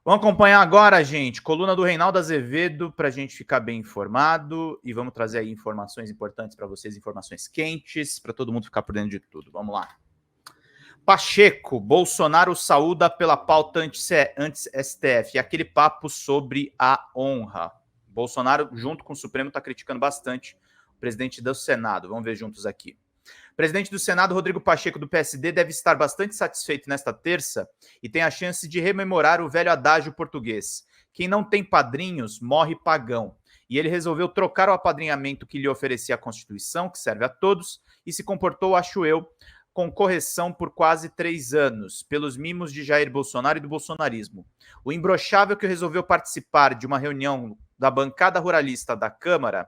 Vamos acompanhar agora, gente, coluna do Reinaldo Azevedo, para a gente ficar bem informado e vamos trazer aí informações importantes para vocês, informações quentes, para todo mundo ficar por dentro de tudo. Vamos lá. Pacheco, Bolsonaro saúda pela pauta anti-STF, e aquele papo sobre a honra. Bolsonaro, junto com o Supremo, está criticando bastante o presidente do Senado. Vamos ver juntos aqui. O presidente do Senado, Rodrigo Pacheco, do PSD, deve estar bastante satisfeito nesta terça e tem a chance de rememorar o velho adágio português: quem não tem padrinhos, morre pagão. E ele resolveu trocar o apadrinhamento que lhe oferecia a Constituição, que serve a todos, e se comportou, acho eu, com correção por quase 3 anos, pelos mimos de Jair Bolsonaro e do bolsonarismo. O imbrochável que resolveu participar de uma reunião da bancada ruralista da Câmara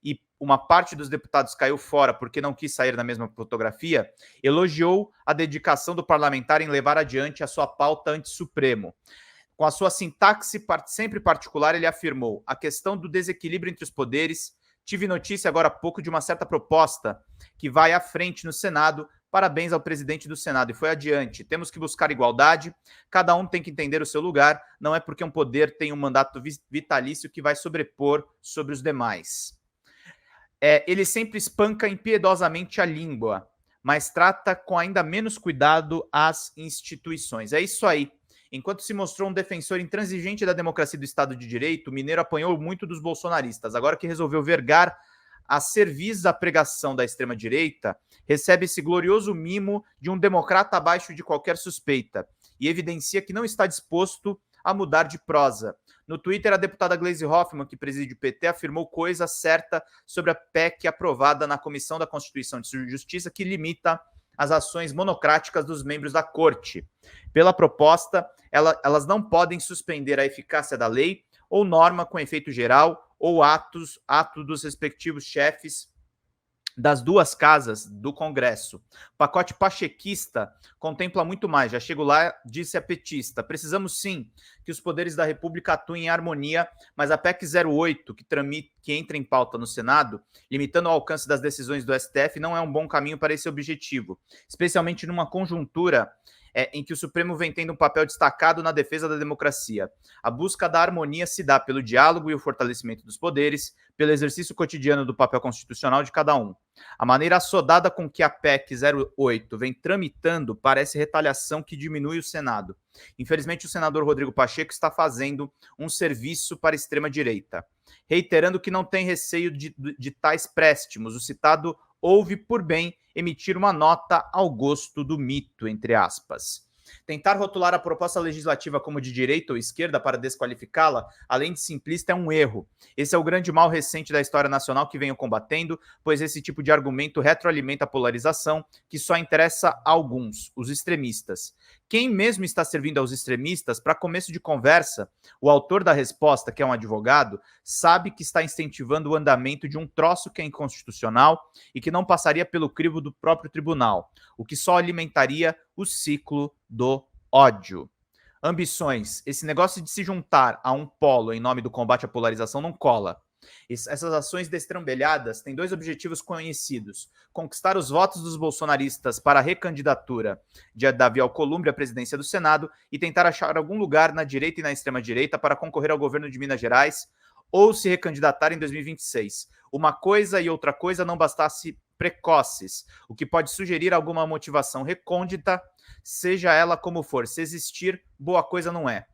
e uma parte dos deputados caiu fora porque não quis sair na mesma fotografia, elogiou a dedicação do parlamentar em levar adiante a sua pauta anti-Supremo. Com a sua sintaxe sempre particular, ele afirmou: a questão do desequilíbrio entre os poderes. Tive notícia agora há pouco de uma certa proposta que vai à frente no Senado. Parabéns ao presidente do Senado. E foi adiante. Temos que buscar igualdade. Cada um tem que entender o seu lugar. Não é porque um poder tem um mandato vitalício que vai sobrepor sobre os demais. Ele sempre espanca impiedosamente a língua, mas trata com ainda menos cuidado as instituições. É isso aí. Enquanto se mostrou um defensor intransigente da democracia e do Estado de Direito, o Mineiro apanhou muito dos bolsonaristas. Agora que resolveu vergar a serviço da pregação da extrema-direita, recebe esse glorioso mimo de um democrata abaixo de qualquer suspeita e evidencia que não está disposto a mudar de prosa. No Twitter, a deputada Gleisi Hoffmann, que preside o PT, afirmou coisa certa sobre a PEC aprovada na Comissão da Constituição e Justiça, que limita as ações monocráticas dos membros da Corte. Pela proposta, elas não podem suspender a eficácia da lei ou norma com efeito geral ou ato dos respectivos chefes das duas casas do Congresso. O pacote pachequista contempla muito mais. Já chego lá, disse a petista. Precisamos sim que os poderes da República atuem em harmonia, mas a PEC 08, que entra em pauta no Senado, limitando o alcance das decisões do STF, não é um bom caminho para esse objetivo, especialmente numa conjuntura em que o Supremo vem tendo um papel destacado na defesa da democracia. A busca da harmonia se dá pelo diálogo e o fortalecimento dos poderes, pelo exercício cotidiano do papel constitucional de cada um. A maneira assodada com que a PEC 08 vem tramitando parece retaliação que diminui o Senado. Infelizmente, o senador Rodrigo Pacheco está fazendo um serviço para a extrema-direita, reiterando que não tem receio de tais préstimos. O citado houve por bem emitir uma nota ao gosto do mito, entre aspas. Tentar rotular a proposta legislativa como de direita ou esquerda para desqualificá-la, além de simplista, é um erro. Esse é o grande mal recente da história nacional que venho combatendo, pois esse tipo de argumento retroalimenta a polarização que só interessa a alguns, os extremistas. Quem mesmo está servindo aos extremistas, para começo de conversa, o autor da resposta, que é um advogado, sabe que está incentivando o andamento de um troço que é inconstitucional e que não passaria pelo crivo do próprio tribunal, o que só alimentaria o ciclo do ódio. Ambições. Esse negócio de se juntar a um polo em nome do combate à polarização não cola. Essas ações destrambelhadas têm 2 objetivos conhecidos: conquistar os votos dos bolsonaristas para a recandidatura de Davi Alcolumbre à presidência do Senado e tentar achar algum lugar na direita e na extrema-direita para concorrer ao governo de Minas Gerais ou se recandidatar em 2026. Uma coisa e outra coisa não bastasse precoces, o que pode sugerir alguma motivação recôndita, seja ela como for. Se existir, boa coisa não é.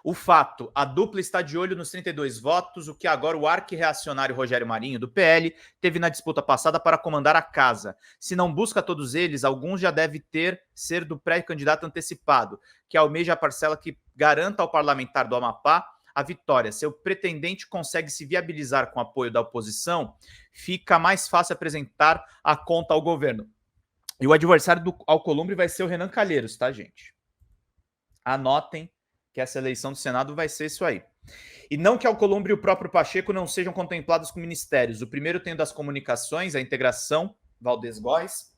O fato: a dupla está de olho nos 32 votos, o que agora o arqui-reacionário Rogério Marinho, do PL, teve na disputa passada para comandar a casa. Se não busca todos eles, alguns já deve ser do pré-candidato antecipado, que almeja a parcela que garanta ao parlamentar do Amapá a vitória. Se o pretendente consegue se viabilizar com apoio da oposição, fica mais fácil apresentar a conta ao governo. E o adversário do Alcolumbre vai ser o Renan Calheiros, tá, gente? Anotem que essa eleição do Senado vai ser isso aí. E não que Alcolumbre e o próprio Pacheco não sejam contemplados com ministérios. O primeiro tem o das comunicações, a integração, Valdez Góes,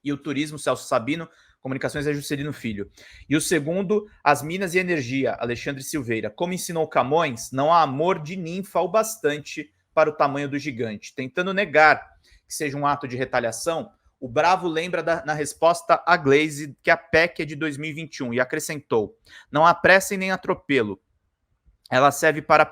e o turismo, Celso Sabino, comunicações é Juscelino Filho. E o segundo, as minas e energia, Alexandre Silveira. Como ensinou Camões, não há amor de ninfa o bastante para o tamanho do gigante. Tentando negar que seja um ato de retaliação, O Bravo lembra na resposta a Glaze que a PEC é de 2021 e acrescentou: não há pressa e nem atropelo. Ela serve para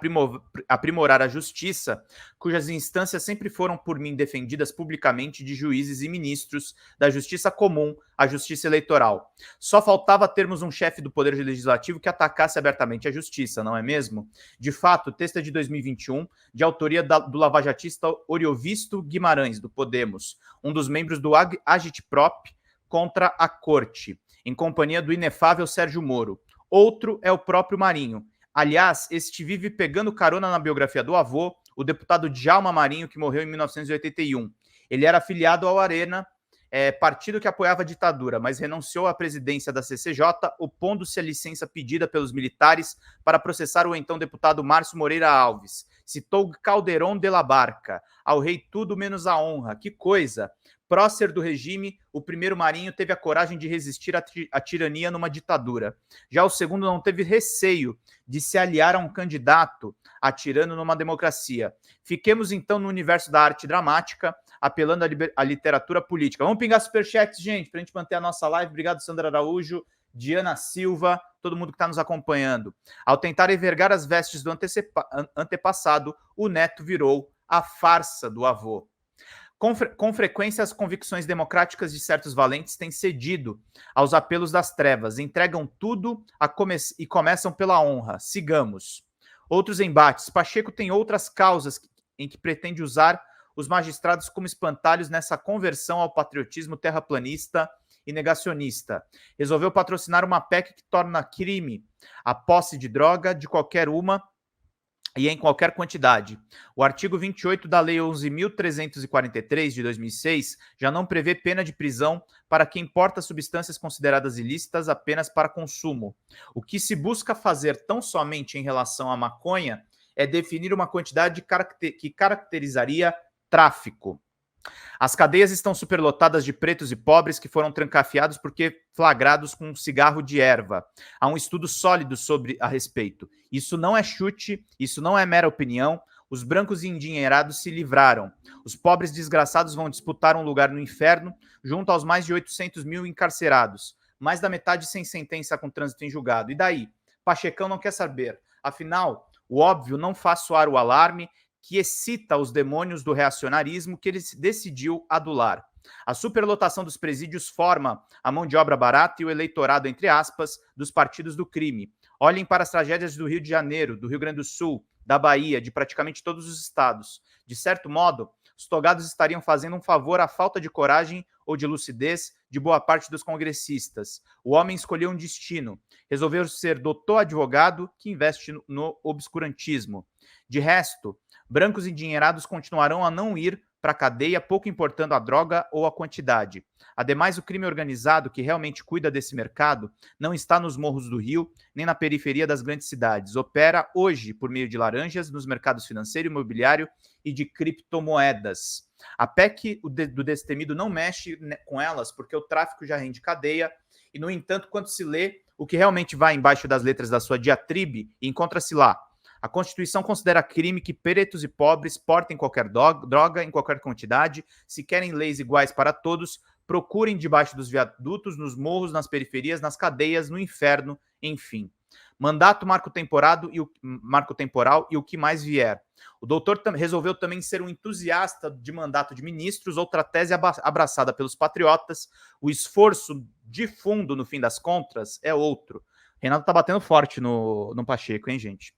aprimorar a justiça, cujas instâncias sempre foram por mim defendidas publicamente de juízes e ministros da justiça comum à justiça eleitoral. Só faltava termos um chefe do Poder Legislativo que atacasse abertamente a justiça, não é mesmo? De fato, o texto é de 2021, de autoria do lavajatista Oriovisto Guimarães, do Podemos, um dos membros do Agitprop contra a Corte, em companhia do inefável Sérgio Moro. Outro é o próprio Marinho. Aliás, este vive pegando carona na biografia do avô, o deputado Djalma Marinho, que morreu em 1981. Ele era afiliado ao Arena, partido que apoiava a ditadura, mas renunciou à presidência da CCJ, opondo-se à licença pedida pelos militares para processar o então deputado Márcio Moreira Alves. Citou Calderón de la Barca: ao rei tudo menos a honra. Que coisa! Prócer do regime, o primeiro Marinho teve a coragem de resistir à tirania numa ditadura. Já o segundo não teve receio de se aliar a um candidato a tirano numa democracia. Fiquemos então no universo da arte dramática, apelando à literatura política. Vamos pingar superchats, gente, para a gente manter a nossa live. Obrigado, Sandra Araújo, Diana Silva, todo mundo que está nos acompanhando. Ao tentar envergar as vestes do antepassado, o neto virou a farsa do avô. Com frequência, as convicções democráticas de certos valentes têm cedido aos apelos das trevas, entregam tudo e começam pela honra. Sigamos. Outros embates. Pacheco tem outras causas em que pretende usar os magistrados como espantalhos nessa conversão ao patriotismo terraplanista e negacionista. Resolveu patrocinar uma PEC que torna crime a posse de droga de qualquer uma e em qualquer quantidade. O artigo 28 da Lei 11.343, de 2006, já não prevê pena de prisão para quem porta substâncias consideradas ilícitas apenas para consumo. O que se busca fazer tão somente em relação à maconha é definir uma quantidade que caracterizaria tráfico. As cadeias estão superlotadas de pretos e pobres que foram trancafiados porque flagrados com um cigarro de erva. Há um estudo sólido a respeito. Isso não é chute, isso não é mera opinião. Os brancos e endinheirados se livraram. Os pobres desgraçados vão disputar um lugar no inferno junto aos mais de 800 mil encarcerados. Mais da metade sem sentença com trânsito em julgado. E daí? Pachecão não quer saber. Afinal, o óbvio não faz soar o alarme que excita os demônios do reacionarismo que ele decidiu adular. A superlotação dos presídios forma a mão de obra barata e o eleitorado, entre aspas, dos partidos do crime. Olhem para as tragédias do Rio de Janeiro, do Rio Grande do Sul, da Bahia, de praticamente todos os estados. De certo modo, os togados estariam fazendo um favor à falta de coragem ou de lucidez de boa parte dos congressistas. O homem escolheu um destino. Resolveu ser doutor advogado que investe no obscurantismo. De resto, brancos endinheirados continuarão a não ir para a cadeia, pouco importando a droga ou a quantidade. Ademais, o crime organizado, que realmente cuida desse mercado, não está nos morros do Rio, nem na periferia das grandes cidades. Opera hoje por meio de laranjas nos mercados financeiro, imobiliário e de criptomoedas. A PEC do destemido não mexe com elas, porque o tráfico já rende cadeia, e, no entanto, quando se lê o que realmente vai embaixo das letras da sua diatribe, encontra-se lá: a Constituição considera crime que pretos e pobres portem qualquer droga em qualquer quantidade. Se querem leis iguais para todos, procurem debaixo dos viadutos, nos morros, nas periferias, nas cadeias, no inferno, enfim. Mandato, marco temporal e o que mais vier. O doutor resolveu também ser um entusiasta de mandato de ministros, outra tese abraçada pelos patriotas. O esforço de fundo, no fim das contas, é outro. Renato tá batendo forte no Pacheco, hein, gente?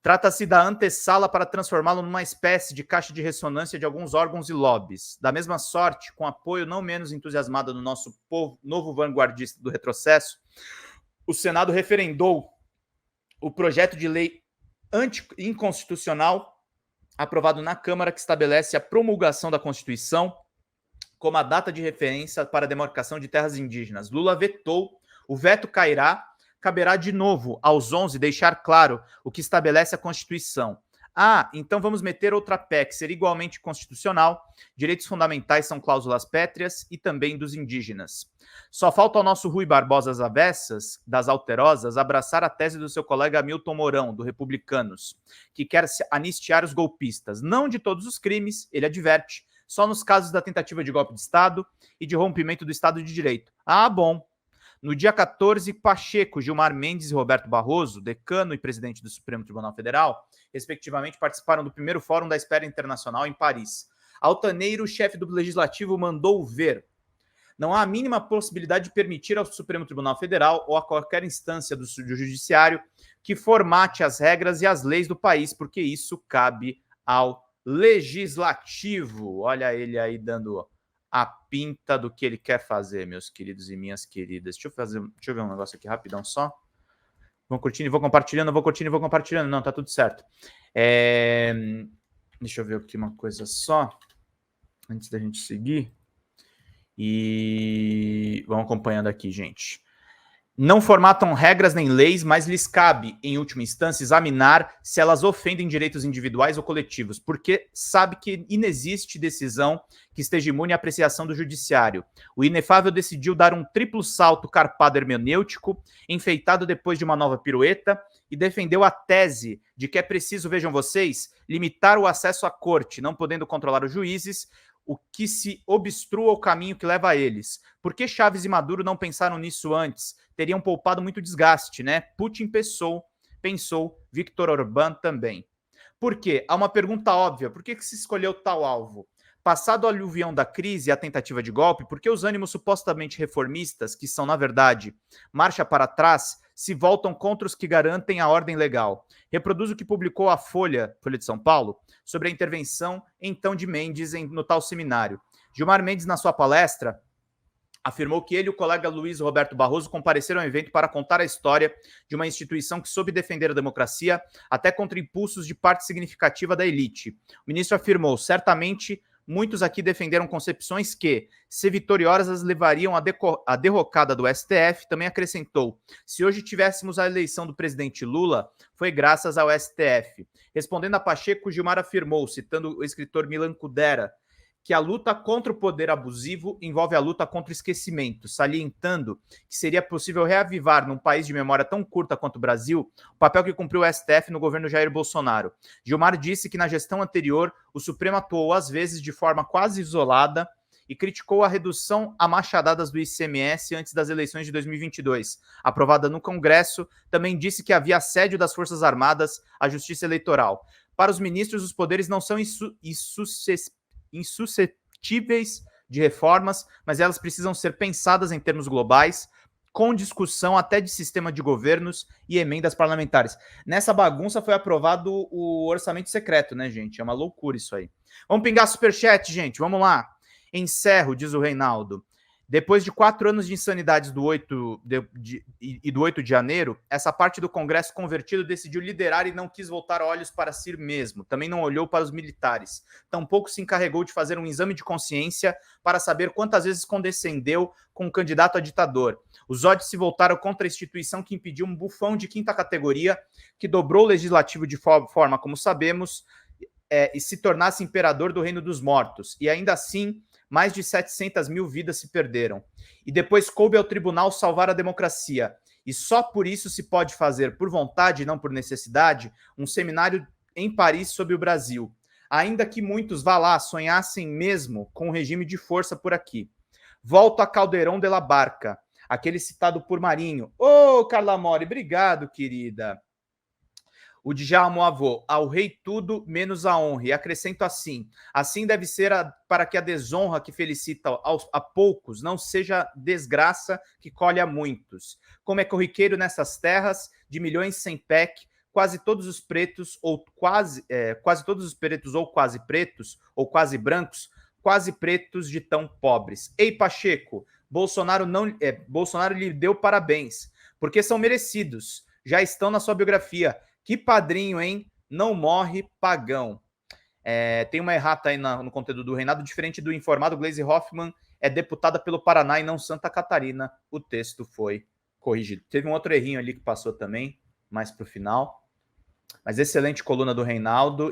Trata-se da antessala para transformá-lo numa espécie de caixa de ressonância de alguns órgãos e lobbies. Da mesma sorte, com apoio não menos entusiasmado do nosso novo vanguardista do retrocesso, o Senado referendou o projeto de lei inconstitucional aprovado na Câmara que estabelece a promulgação da Constituição como a data de referência para a demarcação de terras indígenas. Lula vetou, o veto caberá de novo aos 11 deixar claro o que estabelece a Constituição. Então vamos meter outra PEC, ser igualmente constitucional. Direitos fundamentais são cláusulas pétreas e também dos indígenas. Só falta ao nosso Rui Barbosa às avessas, das alterosas, abraçar a tese do seu colega Hamilton Mourão, do Republicanos, que quer anistiar os golpistas. Não de todos os crimes, ele adverte, só nos casos da tentativa de golpe de Estado e de rompimento do Estado de Direito. Ah, bom. No dia 14, Pacheco, Gilmar Mendes e Roberto Barroso, decano e presidente do Supremo Tribunal Federal, respectivamente, participaram do primeiro Fórum da Esfera Internacional em Paris. Altaneiro, chefe do Legislativo, mandou ver: não há a mínima possibilidade de permitir ao Supremo Tribunal Federal ou a qualquer instância do Judiciário que formate as regras e as leis do país, porque isso cabe ao Legislativo. Olha ele aí dando a pinta do que ele quer fazer, meus queridos e minhas queridas. Deixa eu ver um negócio aqui rapidão só. Vou curtindo e vou compartilhando, vou curtindo e vou compartilhando. Não, tá tudo certo. Deixa eu ver aqui uma coisa só, antes da gente seguir. E vamos acompanhando aqui, gente. Não formatam regras nem leis, mas lhes cabe, em última instância, examinar se elas ofendem direitos individuais ou coletivos, porque sabe que inexiste decisão que esteja imune à apreciação do judiciário. O inefável decidiu dar um triplo salto carpado hermenêutico, enfeitado depois de uma nova pirueta, e defendeu a tese de que é preciso, vejam vocês, limitar o acesso à corte, não podendo controlar os juízes, o que se obstrua o caminho que leva a eles. Por que Chaves e Maduro não pensaram nisso antes? Teriam poupado muito desgaste, né? Putin pensou, Viktor Orbán também. Por quê? Há uma pergunta óbvia. Por que se escolheu tal alvo? Passado o aluvião da crise e a tentativa de golpe, por que os ânimos supostamente reformistas, que são, na verdade, marcha para trás, se voltam contra os que garantem a ordem legal? Reproduz o que publicou a Folha de São Paulo, sobre a intervenção, então, de Mendes no tal seminário. Gilmar Mendes, na sua palestra, afirmou que ele e o colega Luiz Roberto Barroso compareceram ao evento para contar a história de uma instituição que soube defender a democracia até contra impulsos de parte significativa da elite. O ministro afirmou: certamente muitos aqui defenderam concepções que, se vitoriosas, levariam à derrocada do STF. Também acrescentou: se hoje tivéssemos a eleição do presidente Lula, foi graças ao STF. Respondendo a Pacheco, Gilmar afirmou, citando o escritor Milan Kundera, que a luta contra o poder abusivo envolve a luta contra o esquecimento, salientando que seria possível reavivar, num país de memória tão curta quanto o Brasil, o papel que cumpriu o STF no governo Jair Bolsonaro. Gilmar disse que na gestão anterior, o Supremo atuou às vezes de forma quase isolada e criticou a redução a machadadas do ICMS antes das eleições de 2022, aprovada no Congresso. Também disse que havia assédio das Forças Armadas à Justiça Eleitoral. Para os ministros, os poderes não são insuscetíveis de reformas, mas elas precisam ser pensadas em termos globais, com discussão até de sistema de governos e emendas parlamentares. Nessa bagunça foi aprovado o orçamento secreto, né, gente? É uma loucura isso aí. Vamos pingar superchat, gente, vamos lá. Encerro, diz o Reinaldo. Depois de 4 anos de insanidades do 8 de janeiro, essa parte do Congresso convertido decidiu liderar e não quis voltar olhos para si mesmo. Também não olhou para os militares. Tampouco se encarregou de fazer um exame de consciência para saber quantas vezes condescendeu com um candidato a ditador. Os ódios se voltaram contra a instituição que impediu um bufão de 5ª categoria, que dobrou o legislativo de forma, como sabemos, e se tornasse imperador do reino dos mortos. E ainda assim, mais de 700 mil vidas se perderam. E depois coube ao tribunal salvar a democracia. E só por isso se pode fazer, por vontade e não por necessidade, um seminário em Paris sobre o Brasil. Ainda que muitos, vá lá, sonhassem mesmo com um regime de força por aqui. Volto a Caldeirão de la Barca, aquele citado por Marinho. Ô, Carla Mori, obrigado, querida. O Djalma avô, ao rei tudo menos a honra. E acrescento assim deve ser para que a desonra que felicita a poucos não seja desgraça que colhe a muitos. Como é corriqueiro nessas terras de milhões sem PEC, quase todos os pretos ou quase todos os pretos ou quase brancos, quase pretos de tão pobres. Ei, Pacheco, Bolsonaro lhe deu parabéns, porque são merecidos. Já estão na sua biografia. Que padrinho, hein? Não morre pagão. Tem uma errata aí no conteúdo do Reinaldo. Diferente do informado, Gleisi Hoffmann é deputada pelo Paraná e não Santa Catarina. O texto foi corrigido. Teve um outro errinho ali que passou também, mais para o final. Mas excelente coluna do Reinaldo.